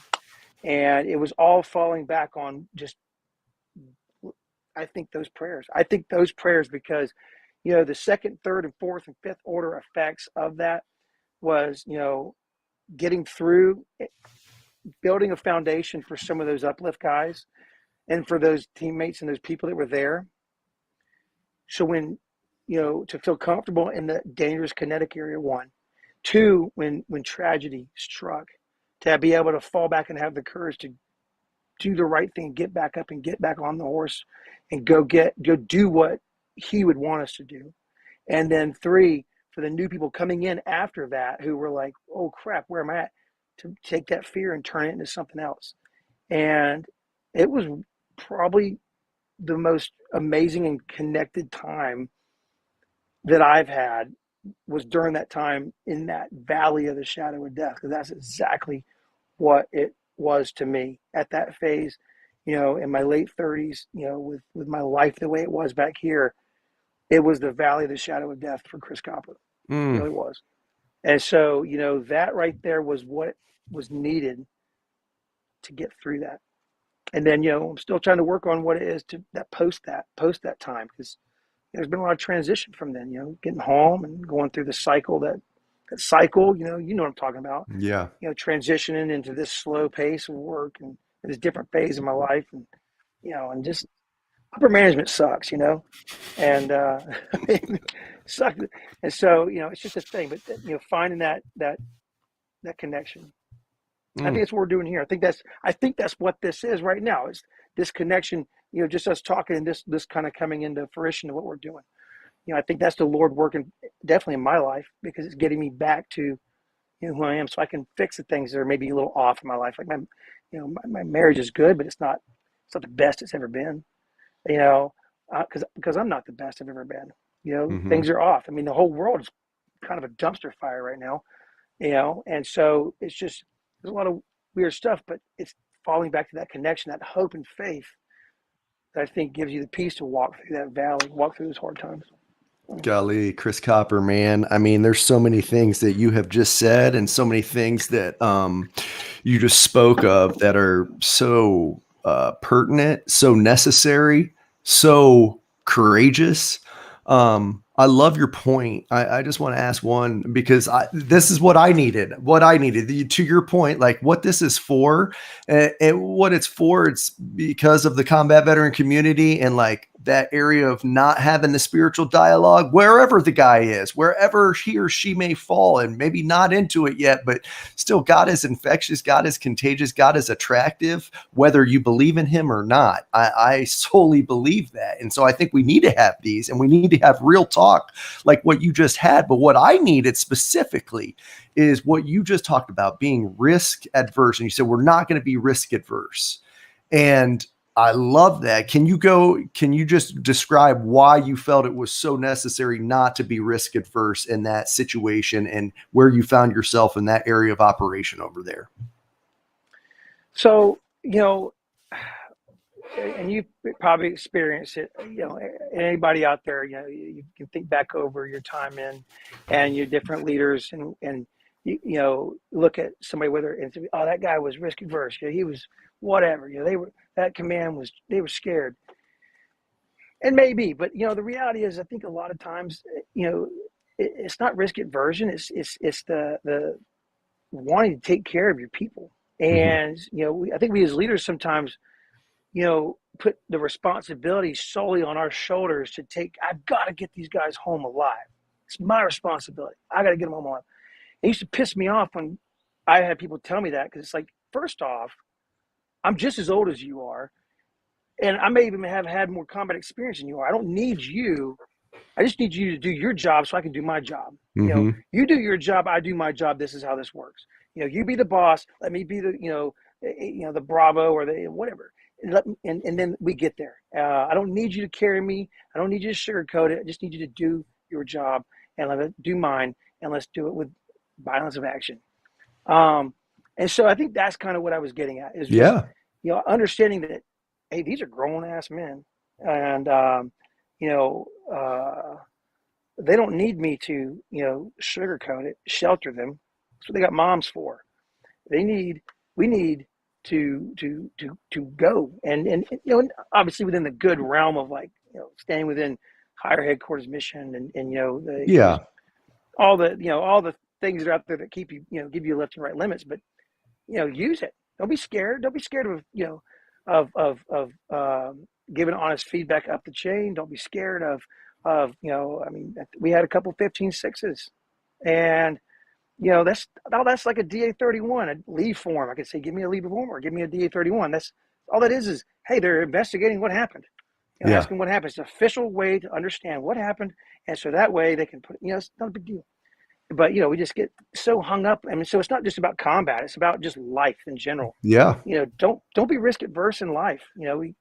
And it was all falling back on just, I think those prayers, because, the second, third, and fourth, and fifth order effects of that was, getting through, building a foundation for some of those uplift guys, and for those teammates and those people that were there. So when, to feel comfortable in the dangerous kinetic area, 1, 2, when tragedy struck, to be able to fall back and have the courage to do the right thing, get back up and get back on the horse, and go do what he would want us to do. And then 3, for the new people coming in after that, who were like, oh crap, where am I at? To take that fear and turn it into something else. And it was probably the most amazing and connected time that I've had, was during that time in that valley of the shadow of death, because that's exactly what it was to me at that phase, in my late 30s, with my life the way it was back here. It was the valley of the shadow of death for Chris Copper. It really was. And so, that right there was what was needed to get through that. And then, I'm still trying to work on what it is to post that time, because there's been a lot of transition from then, getting home and going through the cycle, that cycle, you know what I'm talking about. Yeah. Transitioning into this slow pace of work and this different phase of my life, and, and just upper management sucks, and sucked. And so, it's just a thing, but finding that connection. I think that's what we're doing here. I think that's what this is right now. It's this connection, just us talking and this kind of coming into fruition of what we're doing. I think that's the Lord working definitely in my life, because it's getting me back to who I am, so I can fix the things that are maybe a little off in my life. Like my marriage is good, but it's not the best it's ever been. Because I'm not the best I've ever been. Things are off. I mean, the whole world is kind of a dumpster fire right now. And so it's just, there's a lot of weird stuff, but it's falling back to that connection, that hope and faith that I think gives you the peace to walk through that valley, walk through those hard times. Golly, Chris Copper, man. I mean, there's so many things that you have just said and so many things that you just spoke of that are so pertinent, so necessary, so courageous. I love your point. I just want to ask one, because this is what I needed. To your point, like what this is for, and what it's for, it's because of the combat veteran community and like that area of not having the spiritual dialogue, wherever the guy is, wherever he or she may fall, and maybe not into it yet, but still God is infectious, God is contagious, God is attractive, whether you believe in him or not. I solely believe that. And so I think we need to have these, and we need to have real talk like what you just had. But what I needed specifically is what you just talked about, being risk adverse. And you said, we're not going to be risk adverse. And I love that. Can you just describe why you felt it was so necessary not to be risk adverse in that situation, and where you found yourself in that area of operation over there? So, and you've probably experienced it, anybody out there, you can think back over your time and your different leaders, and look at somebody, whether it's, oh, that guy was risk adverse, he was whatever, that command they were scared. And maybe, but the reality is, I think a lot of times, it's not risk aversion, it's the wanting to take care of your people. And I think we as leaders sometimes put the responsibility solely on our shoulders to I've got to get these guys home alive. It's my responsibility. I got to get them home alive. It used to piss me off when I had people tell me that, because it's like, first off, I'm just as old as you are, and I may even have had more combat experience than you are. I don't need you. I just need you to do your job so I can do my job. You do your job, I do my job. This is how this works. You be the boss. Let me be the the Bravo or the whatever. And then we get there. I don't need you to carry me. I don't need you to sugarcoat it. I just need you to do your job, and let it do mine, and let's do it with violence of action. And so I think that's kind of what I was getting at, is just, understanding that, hey, these are grown ass men, and they don't need me to sugarcoat it, shelter them. That's what they got moms for. We need to go, and obviously within the good realm of, like, staying within higher headquarters mission, and all the things that are out there that keep you, give you left and right limits, but use it. Don't be scared. Don't be scared of giving honest feedback up the chain. Don't be scared of I mean, we had a couple 15-6s, and that's like a DA-31, a leave form. I could say, give me a leave form or give me a DA-31. That's all that is, hey, they're investigating what happened. Asking what happened. It's an official way to understand what happened, and so that way they can put it's not a big deal. But we just get so hung up. I mean, so it's not just about combat, it's about just life in general. Don't be risk adverse in life. Look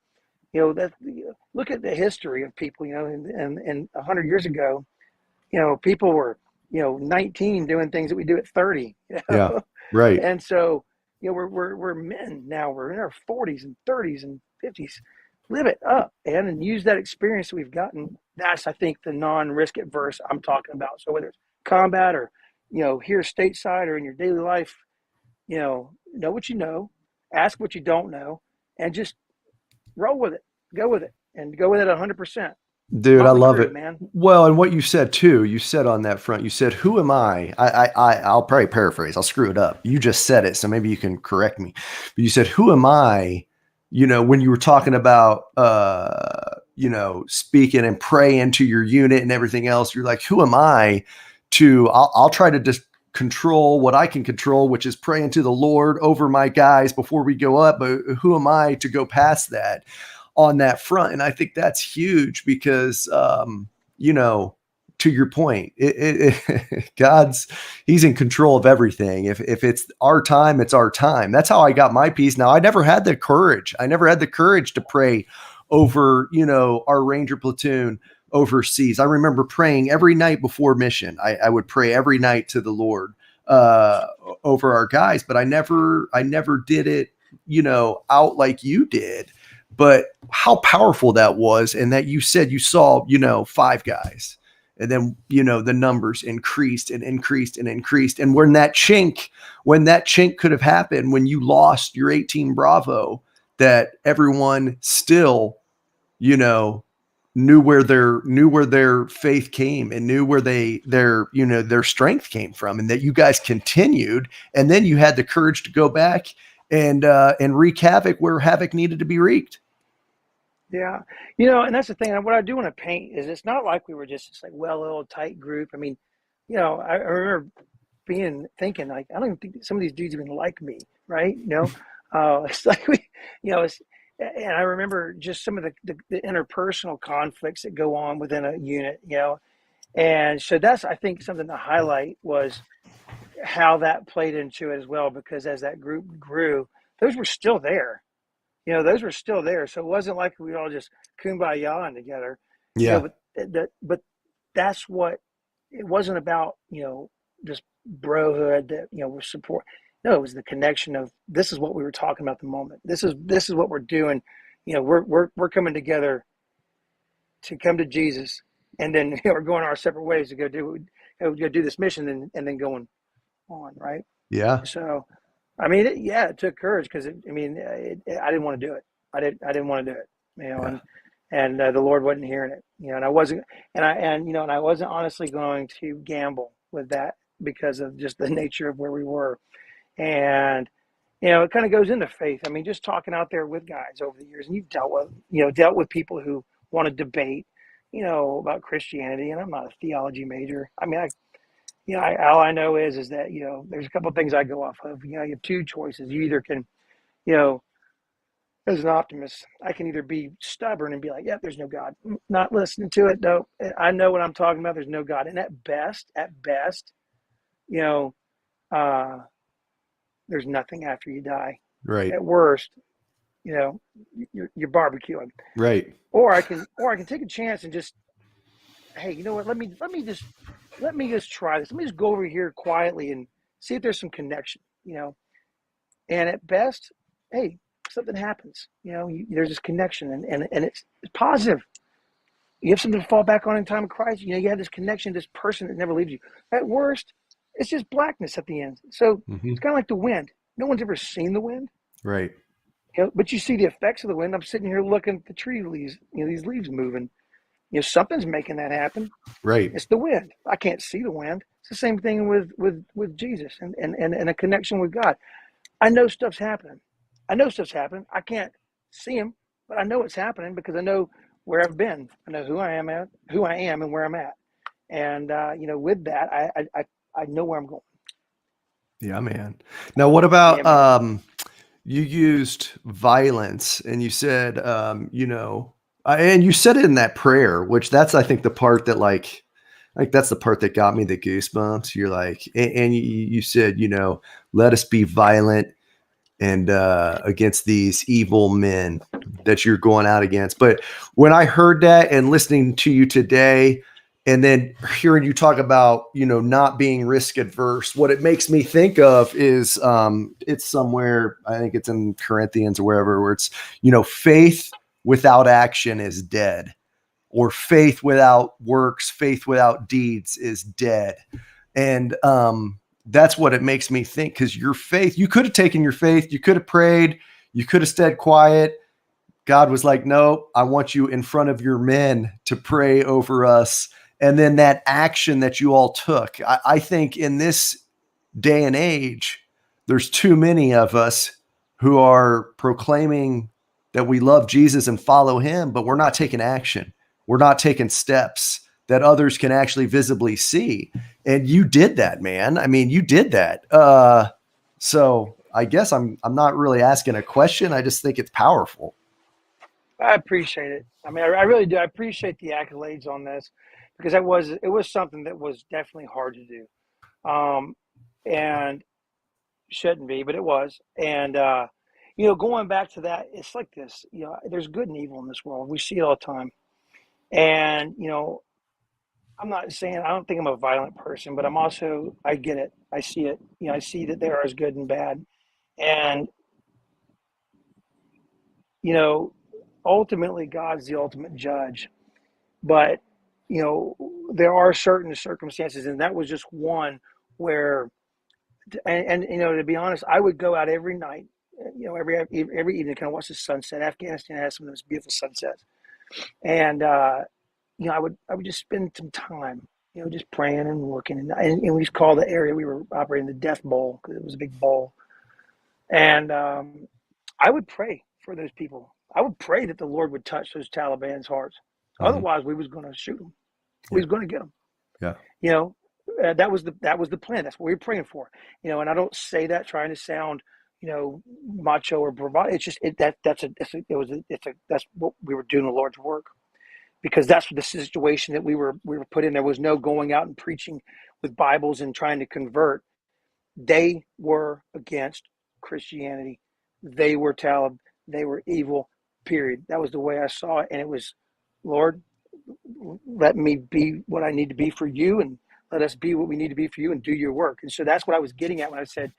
at the history of people, and 100 years ago, people were 19 doing things that we do at 30. Right. And so we're men now. We're in our 40s and 30s and 50s. Live it up, and use that experience that we've gotten. That's, I think, the non-risk adverse I'm talking about. So whether it's combat or here stateside or in your daily life, know what you know, ask what you don't know, and just roll with it, go with it, and go with it 100%. Dude, I love it, man. Well, and what you said too, you said on that front, you said, who am I? I'll probably paraphrase, I'll screw it up. You just said it, so maybe you can correct me. But you said, who am I? When you were talking about speaking and pray into your unit and everything else. You're like, who am I to, I'll try to just control what I can control, which is praying to the Lord over my guys before we go up. But who am I to go past that on that front? And I think that's huge because, to your point, he's in control of everything. If it's our time, it's our time. That's how I got my peace. Now, I never had the courage. To pray over, our Ranger platoon overseas. I remember praying every night before mission. I would pray every night to the Lord over our guys, but I never did it, out like you did. But how powerful that was. And that you said you saw, 5 guys. And then, the numbers increased and increased and increased. And when that chink could have happened, when you lost your 18 Bravo, that everyone still, knew where their faith came and knew where their strength came from, and that you guys continued. And then you had the courage to go back and wreak havoc where havoc needed to be wreaked. Yeah. And that's the thing. What I do want to paint is it's not like we were just this like well-oiled tight group. I mean, I remember thinking like, I don't even think some of these dudes even like me. Right. It's like and I remember just some of the interpersonal conflicts that go on within a unit, and so that's, I think, something to highlight was how that played into it as well, because as that group grew, those were still there. So it wasn't like we all just kumbaya together. Yeah. But that's what it wasn't about, just brohood that, we're support. No, it was the connection of, this is what we were talking about at the moment. This is what we're doing. We're coming together to come to Jesus, and then we're going our separate ways to go do this mission and then going on, right? Yeah. So, I mean, it took courage, because I didn't want to do it. I didn't want to do it, Yeah. and the Lord wasn't hearing it, and I wasn't, and I wasn't honestly going to gamble with that because of just the nature of where we were. And, it kind of goes into faith. I mean, just talking out there with guys over the years, and you've dealt with people who want to debate, about Christianity, and I'm not a theology major. I mean, all I know is that, there's a couple of things I go off of. You have 2 choices. You either can, as an optimist, I can either be stubborn and be like, yeah, there's no God, not listening to it. No, I know what I'm talking about. There's no God. And at best, there's nothing after you die. Right. At worst, you're barbecuing. Right. Or I can take a chance and just, hey, you know what? Let me just try this. Let me just go over here quietly and see if there's some connection. And at best, hey, something happens. There's this connection, and it's positive. You have something to fall back on in time of crisis. You have this connection, this person that never leaves you. At worst, it's just blackness at the end. So It's kind of like the wind. No one's ever seen the wind. Right. But you see the effects of the wind. I'm sitting here looking at the tree leaves, these leaves moving. Something's making that happen. Right. It's the wind. I can't see the wind. It's the same thing with Jesus and a connection with God. I know stuff's happening. I can't see him, but I know it's happening because I know where I've been. I know who I am and where I'm at. And, with that, I know where I'm going. Yeah, man. Now, what about, you used violence, and you said, and you said it in that prayer, which that's, I think, the part that that's the part that got me the goosebumps. You're like, and you said, let us be violent and against these evil men that you're going out against. But when I heard that and listening to you today, and then hearing you talk about, not being risk adverse, what it makes me think of is it's somewhere, I think it's in Corinthians or wherever, where it's, faith without action is dead, or faith without works, faith without deeds is dead. And that's what it makes me think, because your faith, you could have taken your faith, you could have prayed, you could have stayed quiet. God was like, no, I want you in front of your men to pray over us. And then that action that you all took, I think in this day and age, there's too many of us who are proclaiming that we love Jesus and follow him, but we're not taking action. We're not taking steps that others can actually visibly see. And you did that, man. I mean, you did that. So I guess I'm not really asking a question. I just think it's powerful. I appreciate it. I mean, I really do. I appreciate the accolades on this, because it was something that was definitely hard to do, and shouldn't be, but it was. And going back to that, it's like this. There's good and evil in this world. We see it all the time. And I'm not saying I don't think I'm a violent person, but I get it. I see it. I see that there is good and bad, and ultimately God's the ultimate judge. But there are certain circumstances, and that was just one where, and to be honest, I would go out every night, every evening, kind of watch the sunset. Afghanistan has some of those beautiful sunsets, and I would just spend some time, just praying and working, and we used to call the area we were operating the Death Bowl, because it was a big bowl, and I would pray for those people. I would pray that the Lord would touch those Taliban's hearts. Mm-hmm. Otherwise, we was going to shoot them. We was going to get them. Yeah. That was the plan. That's what we were praying for. And I don't say that trying to sound, macho or bravado. It's just that's what we were doing, the Lord's work, because that's the situation that we were put in. There was no going out and preaching with Bibles and trying to convert. They were against Christianity. They were Talib. They were evil. Period. That was the way I saw it, and it was, Lord, let me be what I need to be for you, and let us be what we need to be for you, and do your work. And so that's what I was getting at when I said,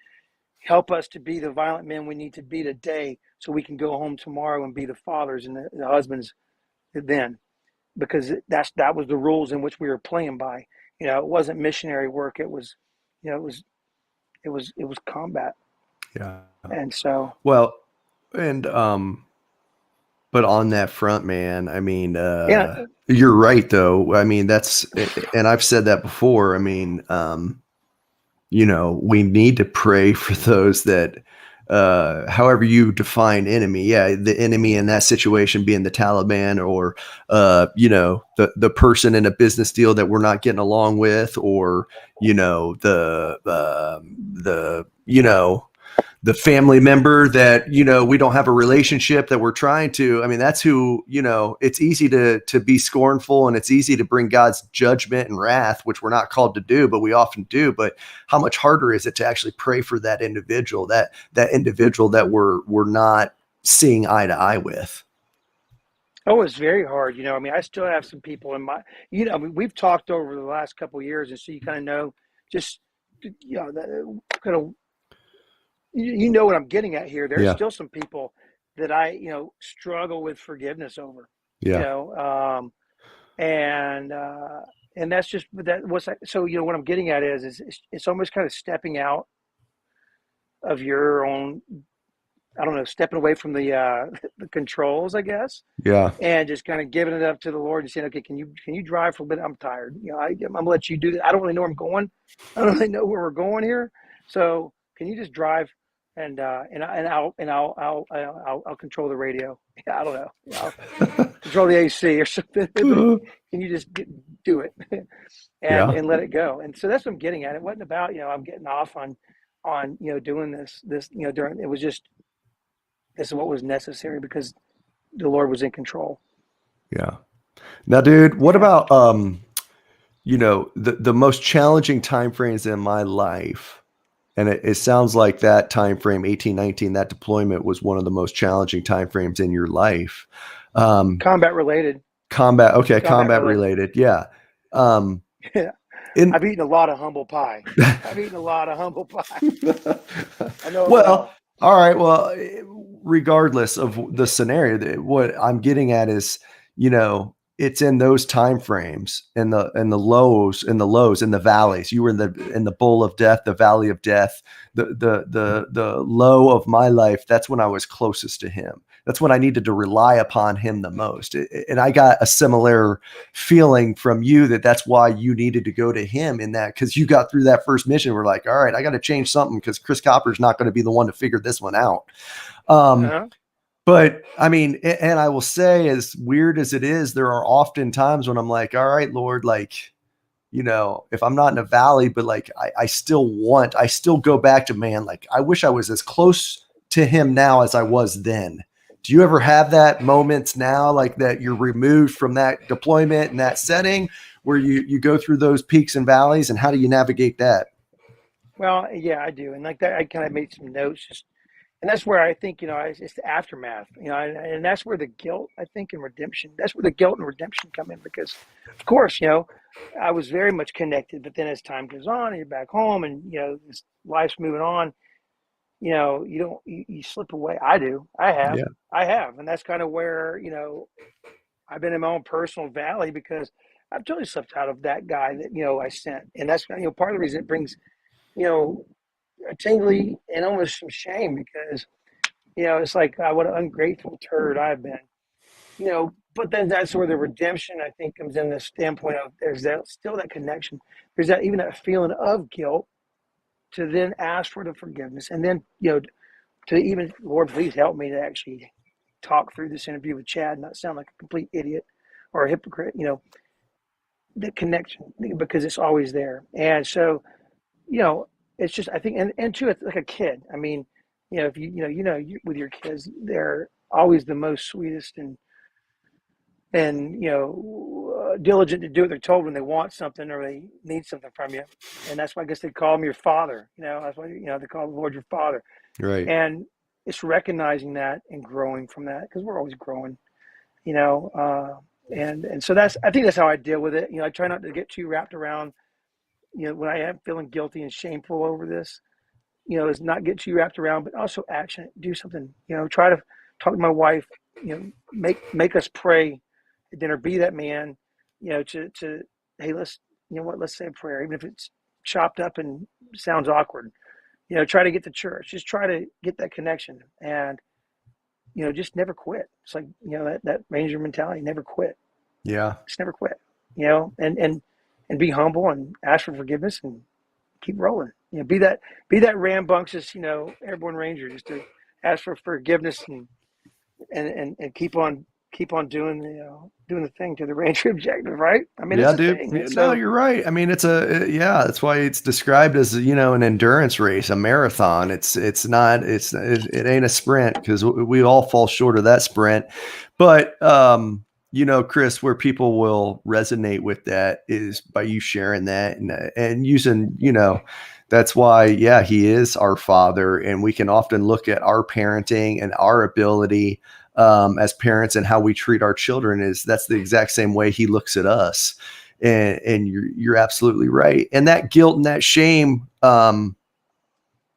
help us to be the violent men we need to be today, so we can go home tomorrow and be the fathers and the husbands then, because that was the rules in which we were playing by. It wasn't missionary work. It was, it was combat. Yeah. And so, well, and but on that front, man, I mean, you're right, though. I mean, and I've said that before. I mean, we need to pray for those that, however you define enemy. Yeah. The enemy in that situation being the Taliban, or, the person in a business deal that we're not getting along with, or, the family member that, we don't have a relationship that we're trying to, I mean, that's who, it's easy to be scornful, and it's easy to bring God's judgment and wrath, which we're not called to do, but we often do. But how much harder is it to actually pray for that individual, that individual that we're not seeing eye to eye with? Oh, it's very hard. I mean, I still have some people in my, I mean, we've talked over the last couple of years, and so you kind of know, just, kind of, what I'm getting at here. There's still some people that I, struggle with forgiveness over. Yeah. And that's just so what I'm getting at is it's almost kind of stepping out of your own, I don't know, stepping away from the controls, I guess. Yeah. And just kind of giving it up to the Lord and saying, okay, can you drive for a bit? I'm tired. I'm gonna let you do that. I don't really know where I'm going. I don't really know where we're going here. So can you just drive? And I'll control the radio. I don't know. I'll control the AC or something. Can you just do it and let it go? And so that's what I'm getting at. It wasn't about I'm getting off on doing this during. It was just, this is what was necessary, because the Lord was in control. Yeah. Now, dude, what about the most challenging time frames in my life? And it sounds like that time frame, 1819, that deployment was one of the most challenging time frames in your life. Combat related. Okay, combat related. Yeah. Yeah. I've eaten a lot of humble pie. I know. Well, all right. Well, regardless of the scenario, what I'm getting at is, it's in those time frames, in the lows, in the valleys. You were in the bowl of death, the valley of death, the low of my life. That's when I was closest to him. That's when I needed to rely upon him the most. And I got a similar feeling from you that's why you needed to go to him in that, because you got through that first mission. We're like, all right, I got to change something, because Chris Copper's not going to be the one to figure this one out. But I mean, and I will say, as weird as it is, there are often times when I'm like, all right, Lord, like, if I'm not in a valley, but like, I still go back to, man, like, I wish I was as close to him now as I was then. Do you ever have that moments now, like that you're removed from that deployment and that setting where you go through those peaks and valleys, and how do you navigate that? Well, yeah, I do. And like that, I kind of made some notes just, and that's where I think, it's the aftermath, and that's where the guilt, I think, and redemption, that's where the guilt and redemption come in because, of course, I was very much connected, but then as time goes on and you're back home and, this life's moving on, you slip away. Yeah. I have. And that's kind of where, I've been in my own personal valley because I've totally slipped out of that guy that, I sent. And that's, part of the reason it brings, a tingly and almost some shame because, it's like, what an ungrateful turd I've been, but then that's where the redemption, I think, comes in the standpoint of there's that still that connection. There's that even that feeling of guilt to then ask for the forgiveness. And then, to even, Lord, please help me to actually talk through this interview with Chad and not sound like a complete idiot or a hypocrite, the connection because it's always there. And so, it's just, I think, and two, it's like a kid. I mean, if with your kids, they're always the most sweetest and diligent to do what they're told when they want something or they need something from you. And that's why I guess they call him your father. That's why they call the Lord your father. Right. And it's recognizing that and growing from that because we're always growing. And so I think that's how I deal with it. I try not to get too wrapped around. When I am feeling guilty and shameful over this, is not get too wrapped around, but also action, do something. Try to talk to my wife. Make us pray at dinner. Be that man. To hey, let's say a prayer, even if it's chopped up and sounds awkward. Try to get to church. Just try to get that connection, and just never quit. It's like that Ranger mentality, never quit. Yeah. Just never quit. And be humble and ask for forgiveness and keep rolling. Be that rambunctious, airborne ranger, just to ask for forgiveness and keep on doing the thing to the ranger objective, right? I mean, Yeah, it's a dude. thing. No, So you're right. I mean, that's why it's described as, an endurance race, a marathon. It ain't a sprint because we all fall short of that sprint. But, Chris, where people will resonate with that is by you sharing that and using, that's why, yeah, he is our father. And we can often look at our parenting and our ability as parents and how we treat our children that's the exact same way he looks at us. And you're absolutely right. And that guilt and that shame,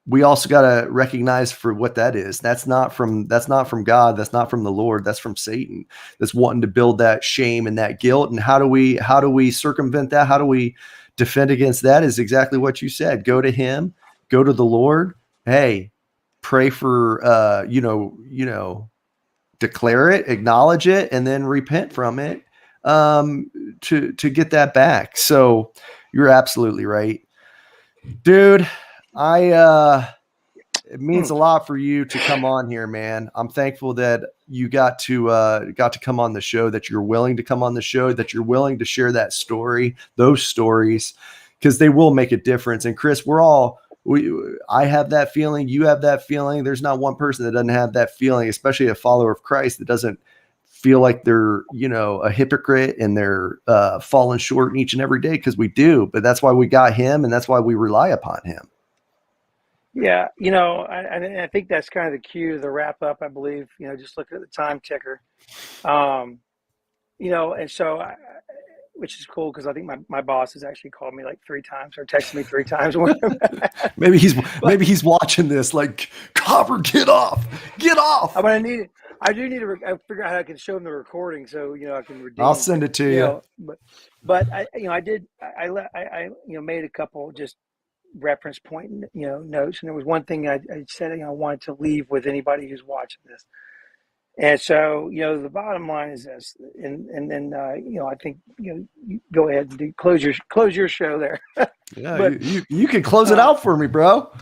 we also got to recognize for what that is. That's not from God. That's not from the Lord. That's from Satan. That's wanting to build that shame and that guilt. And how do we circumvent that? How do we defend against that? Is exactly what you said. Go to him, go to the Lord. Hey, pray for, declare it, acknowledge it, and then repent from it, to get that back. So you're absolutely right, dude. It means a lot for you to come on here, man. I'm thankful that you got to come on the show, that you're willing to come on the show, that you're willing to share those stories, because they will make a difference. And Chris, I have that feeling. You have that feeling. There's not one person that doesn't have that feeling, especially a follower of Christ that doesn't feel like they're, a hypocrite and they're falling short each and every day, because we do. But that's why we got him, and that's why we rely upon him. yeah, I think that's kind of the cue to the wrap up. I believe, just looking at the time ticker, and so which is cool because I think my boss has actually called me like 3 times or texted me 3 times. maybe he's watching this like, Copper, get off. I do need to figure out how I can show him the recording so I can redeem. I'll send it to you. But I made a couple just reference point notes, and there was one thing I said I wanted to leave with anybody who's watching this. And so, the bottom line is this, and then, I think, you go ahead and close your show there. Yeah, but, you can close it out for me, bro.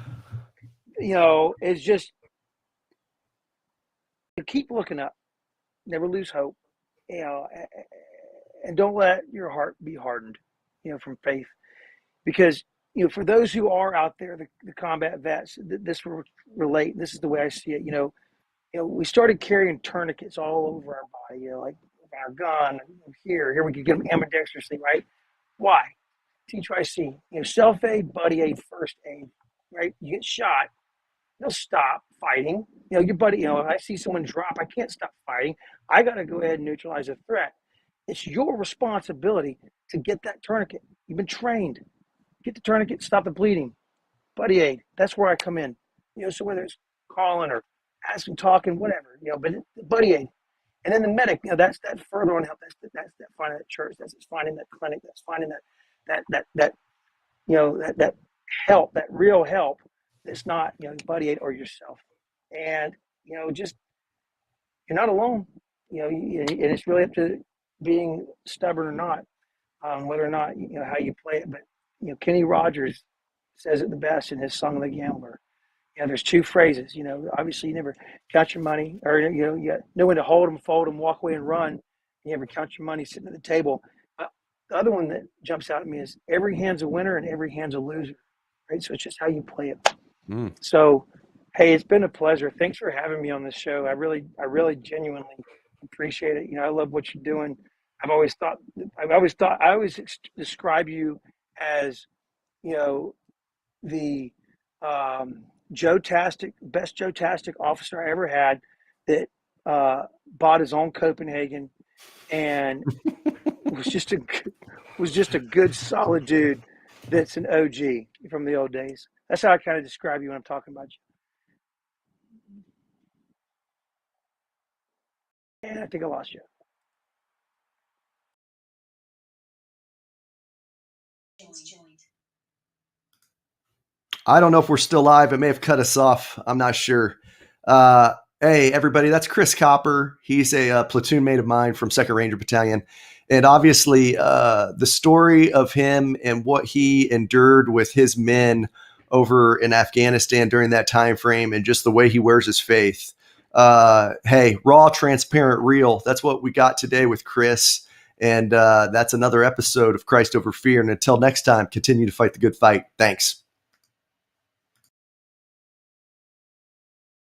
It's just, keep looking up, never lose hope, you know, and don't let your heart be hardened, you know, from faith, because, you know, for those who are out there, the combat vets, this will relate. This is the way I see it. You know, we started carrying tourniquets all over our body, you know, like our gun here we could get them ambidextrously, right? Why? T-Tri-C, you know, self-aid, buddy aid, first aid, right? You get shot, they'll stop fighting. You know, your buddy, you know, if I see someone drop, I can't stop fighting. I got to go ahead and neutralize the threat. It's your responsibility to get that tourniquet. You've been trained. Get the tourniquet, stop the bleeding. Buddy aid, that's where I come in. You know, so whether it's calling or asking, talking, whatever, you know, but buddy aid. And then the medic, you know, that's that further on help. That's that finding that church. That's finding that clinic. That's finding that you know, that help, that real help. That's not, you know, buddy aid or yourself. And, you know, just, you're not alone. You know, and it's really up to being stubborn or not, whether or not, you know, how you play it. But, you know, Kenny Rogers says it the best in his song The Gambler. You know, there's two phrases. You know, obviously you never count your money, or, you know, you know when to hold them, fold them, walk away and run. You never count your money sitting at the table. But the other one that jumps out at me is every hand's a winner and every hand's a loser, right? So it's just how you play it. So, hey, it's been a pleasure. Thanks for having me on this show. I really genuinely appreciate it. You know, I love what you're doing. I always describe you as, you know, the best Joe-tastic officer I ever had, that bought his own Copenhagen and was just a good, solid dude that's an OG from the old days. That's how I kind of describe you when I'm talking about you. And I think I lost you. I don't know if we're still live. It may have cut us off. I'm not sure. Hey, everybody, that's Chris Copper. He's a platoon mate of mine from 2nd Ranger Battalion. And obviously, the story of him and what he endured with his men over in Afghanistan during that time frame, and just the way he wears his faith. Hey, raw, transparent, real. That's what we got today with Chris. And that's another episode of Christ Over Fear. And until next time, continue to fight the good fight. Thanks.